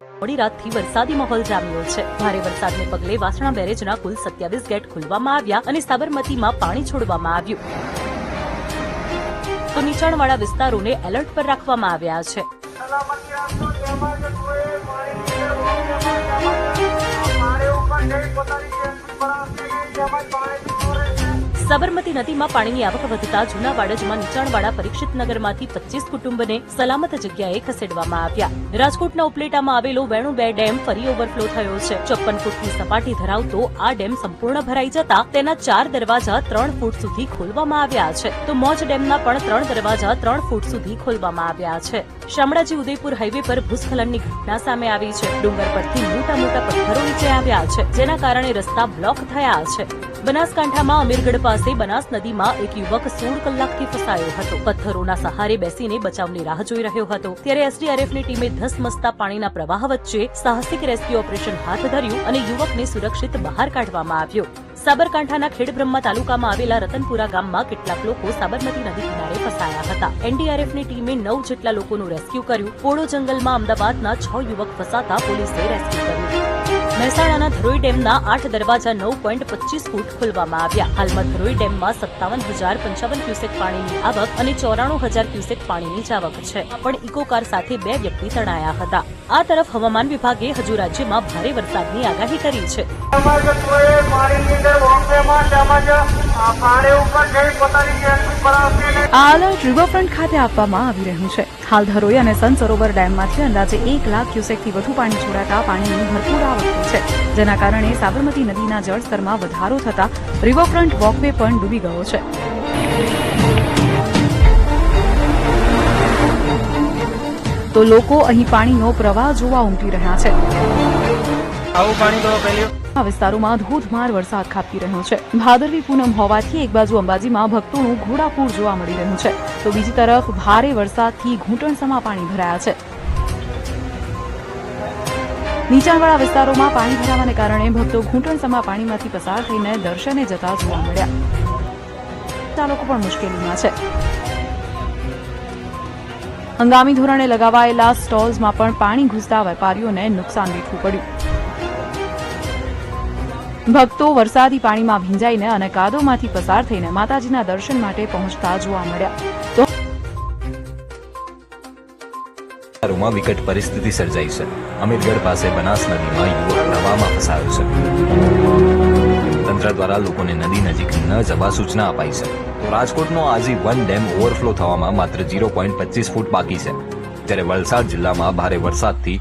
મોડી રાતથી વરસાદી માહોલ જામ્યો છે। ભારે વરસાદને પગલે વાસણા બેરેજના કુલ 27 ગેટ ખોલવામાં આવ્યા અને સાબરમતીમાં પાણી છોડવામાં આવ્યું, તો નીચાણવાળા વિસ્તારોને એલર્ટ પર રાખવામાં આવ્યા છે। સાબરમતી નદીમાં પાણીની આવક વધતા જૂના વાડજમાં નીચાણવાળા પરીક્ષિત નગરમાંથી 25 કુટુંબને સલામત જગ્યાએ ખસેડવામાં આવ્યા। રાજકોટના ઉપલેટામાં આવેલો વેણુ 2 ડેમ ફરી ઓવરફ્લો થયો છે। 54 ફૂટની સપાટી ધરાવતો આ ડેમ સંપૂર્ણ ભરાઈ જતા તેના 4 દરવાજા 3 ફૂટ સુધી ખોલવામાં આવ્યા છે, તો મોજ ડેમના પણ 3 દરવાજા 3 ફૂટ સુધી ખોલવામાં આવ્યા છે। શામળાજી ઉદયપુર હાઈવે પર ભૂસ્ખલનની ઘટના સામે આવી છે। ડુંગર પરથી મોટા મોટા પથ્થરો નીચે આવ્યા છે, જેના કારણે રસ્તા બ્લોક થયા છે। બનાસકાંઠામાં અમીરગઢ પાસે બનાસ નદીમાં એક યુવક 16 કલાકથી ફસાયો હતો। પથ્થરોના સહારે બેસીને બચાવની રાહ જોઈ રહ્યો હતો, ત્યારે એસડીઆરએફની ટીમે ધસમસતા પાણીના પ્રવાહ વચ્ચે સાહસિક રેસ્ક્યુ ઓપરેશન હાથ ધર્યું અને યુવકને સુરક્ષિત બહાર કાઢવામાં આવ્યો। સાબરકાંઠાના ખેડબ્રહ્મા તાલુકામાં આવેલા રતનપુરા ગામમાં કેટલાક લોકો સાબરમતી નદી કિનારે ફસાયા હતા। એનડીઆરએફની ટીમે 9 જેટલા લોકોનું રેસ્ક્યુ કર્યું। પોળો જંગલમાં અમદાવાદના 6 યુવક ફસાતા પોલીસે રેસ્ક્યુ કર્યું। મહેસાણાના ધરોઈ ડેમના 8 દરવાજા 9.25 ફૂટ ખોલવામાં આવ્યા। હાલમાં ધરોઈ ડેમમાં 57,055 ક્યુસેક પાણીની આવક અને 94,000 ક્યુસેક પાણીની જાવક છે। આ પણ ઇકો કાર સાથે 2 વ્યક્તિ તણાયા હતા। આ તરફ હવામાન વિભાગે હજુ રાજ્યમાં ભારે વરસાદની આગાહી કરી છે। આ એલર્ટ રિવરફ્રન્ટ ખાતે આપવામાં આવી રહ્યું છે। હાલ ધરોઈ અને સન સરોવર ડેમમાંથી અંદાજે 1 લાખ ક્યુસેકથી વધુ પાણી છોડાતા પાણીની ભરપૂર આવક થઈ છે, જેના કારણે સાબરમતી નદીના જળસ્તરમાં વધારો થતા રિવરફ્રન્ટ વોકવે પણ ડૂબી ગયો છે। તો લોકો અહીં પાણીનો પ્રવાહ જોવા ઉમટી રહ્યા છે। આ વિસ્તારોમાં ધોધમાર વરસાદ ખાબકી રહ્યો છે। ભાદરવી પૂનમ હોવાથી એક બાજુ અંબાજીમાં ભક્તોનું ઘોડાપૂર જોવા મળી રહ્યું છે, તો બીજી તરફ ભારે વરસાદથી ઘૂંટણસમા પાણી ભરાયા છે। નીચાણવાળા વિસ્તારોમાં પાણી ભરાવાને કારણે ભક્તો ઘૂંટણસમા પાણીમાંથી પસાર થઈને દર્શને જતા જોવા મળ્યા। ચાલકો પણ મુશ્કેલીમાં છે। હંગામી ધોરણે લગાવાયેલા સ્ટોલ્સમાં પણ પાણી ઘૂસતા વેપારીઓને નુકસાન વેઠવું પડ્યું। ભક્તો વરસાદી પાણીમાં ભીંજાઈને અને કાદવમાંથી પસાર થઈને માતાજીના દર્શન માટે પહોંચતા જોવા મળ્યા। વિકટ પરિસ્થિતિ સર્જાઈ છે। અમીરગઢ પાસે બનાસ નદીમાં યુવક પ્રવાહમાં ફસાયો છે। તંત્ર દ્વારા લોકોને નદી નજીક ન જવા સૂચના અપાઈ છે। તો રાજકોટનો આજી 1 ડેમ ઓવરફ્લો થવામાં માત્ર 0.25 ફૂટ બાકી છે, જ્યારે વલસાડ જિલ્લામાં ભારે વરસાદથી